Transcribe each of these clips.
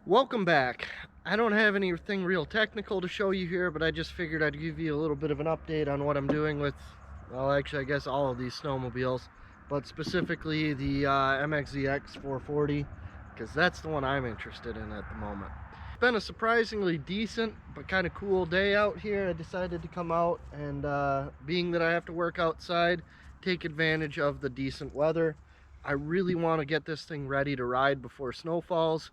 Welcome back. I don't have anything real technical to show you here, but I just figured I'd give you a little bit of an update on what I'm doing with, well, actually, I guess all of these snowmobiles, but specifically the MXZX 440, because that's the one I'm interested in at the moment. It's been a surprisingly decent but kind of cool day out here. I decided to come out and, being that I have to work outside, take advantage of the decent weather. I really want to get this thing ready to ride before snow falls,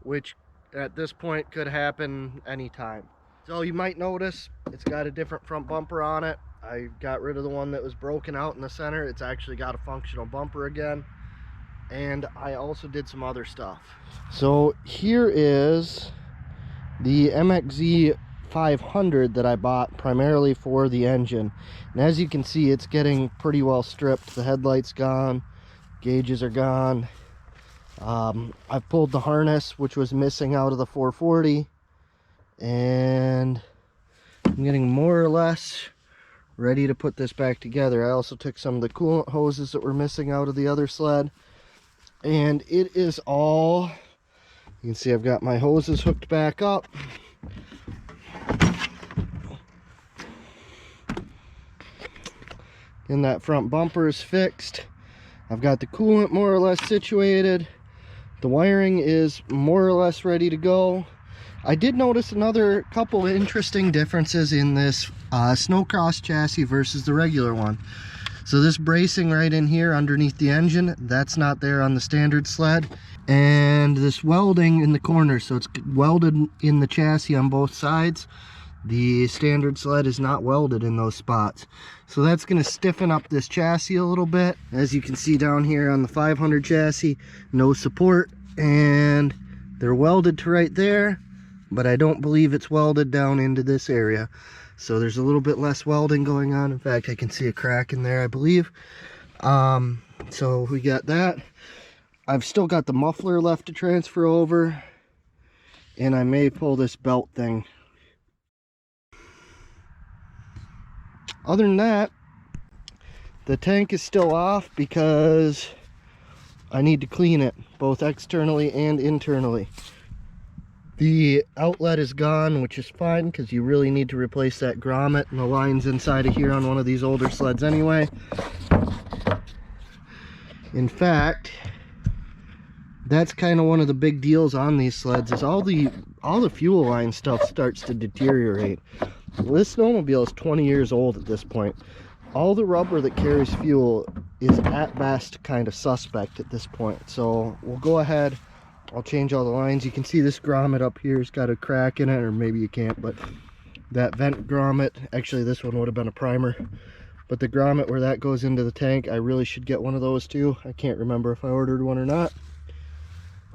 which at this point could happen anytime. So you might notice it's got a different front bumper on it. I got rid of the one that was broken out in the center. It's actually got a functional bumper again. And I also did some other stuff. So here is the MXZ 500 that I bought primarily for the engine. And as you can see, it's getting pretty well stripped. The headlight's gone, gauges are gone. I've pulled the harness, which was missing out of the 440, and I'm getting more or less ready to put this back together. I also took some of the coolant hoses that were missing out of the other sled, and it is all, you can see I've got my hoses hooked back up. And that front bumper is fixed. I've got the coolant more or less situated. The wiring is more or less ready to go. I did notice another couple of interesting differences in this Snowcross chassis versus the regular one. So this bracing right in here underneath the engine, that's not there on the standard sled. And this welding in the corner, so it's welded in the chassis on both sides. The standard sled is not welded in those spots. So that's going to stiffen up this chassis a little bit. As you can see down here on the 500 chassis, no support, and they're welded to right there, but I don't believe it's welded down into this area. So there's a little bit less welding going on. In fact, I can see a crack in there, I believe. So we got that. I've still got the muffler left to transfer over, and I may pull this belt thing. Other than that, the tank is still off because I need to clean it, both externally and internally. The outlet is gone, which is fine because you really need to replace that grommet and the lines inside of here on one of these older sleds anyway. In fact, that's kind of one of the big deals on these sleds, is all the fuel line stuff starts to deteriorate. This snowmobile is 20 years old at this point. All the rubber that carries fuel is at best kind of suspect at this point. So we'll go ahead, I'll change all the lines. You can see this grommet up here has got a crack in it, or maybe you can't, but that vent grommet, actually this one would have been a primer, but the grommet where that goes into the tank, I really should get one of those too. I can't remember if I ordered one or not.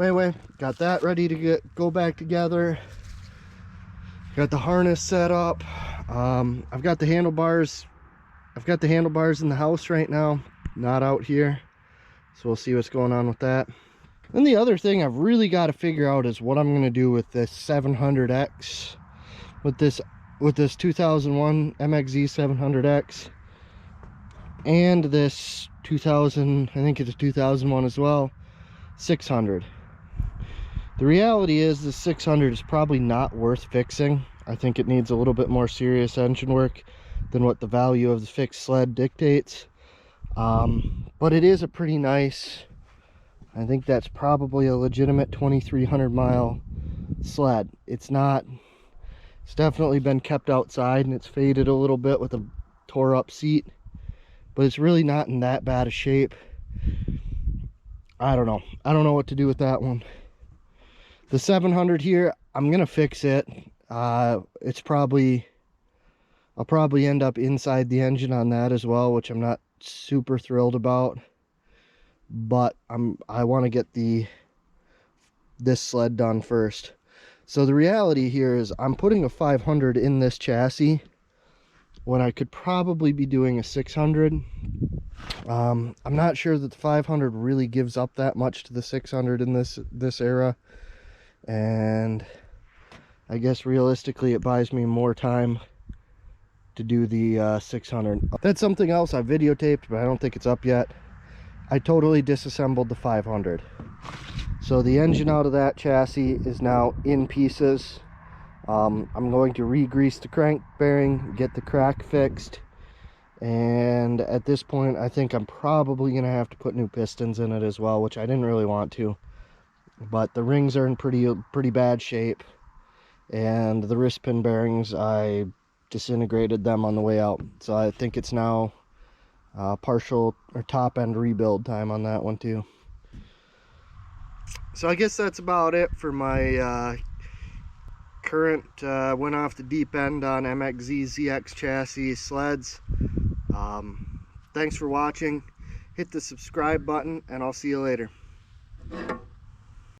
Anyway, got that ready to go back together. Got the harness set up. I've got the handlebars. I've got the handlebars in the house right now, not out here. So we'll see what's going on with that. And the other thing I've really got to figure out is what I'm going to do with this 700X, with this 2001 MXZ 700X, and this 2000, I think it's a 2001 as well, 600. The reality is the 600 is probably not worth fixing. I think it needs a little bit more serious engine work than what the value of the fixed sled dictates. But it is a pretty nice, I think that's probably a legitimate 2,300 mile sled. It's definitely been kept outside and it's faded a little bit with a tore up seat, but it's really not in that bad a shape. I don't know what to do with that one. The 700 here, I'm gonna fix it. I'll probably end up inside the engine on that as well, which I'm not super thrilled about. But I want to get this sled done first. So the reality here is I'm putting a 500 in this chassis when I could probably be doing a 600. I'm not sure that the 500 really gives up that much to the 600 in this era. And I guess realistically it buys me more time to do the 600. That's something else I videotaped, but I don't think it's up yet. I totally disassembled the 500. So the engine out of that chassis is now in pieces. I'm going to re-grease the crank bearing, get the crack fixed, and at this point I think I'm probably gonna have to put new pistons in it as well, which I didn't really want to, but the rings are in pretty bad shape, and the wrist pin bearings, I disintegrated them on the way out, so I think it's now partial or top end rebuild time on that one too. So I guess that's about it for my current went off the deep end on MXZX chassis sleds. Thanks for watching. Hit the subscribe button, and I'll see you later.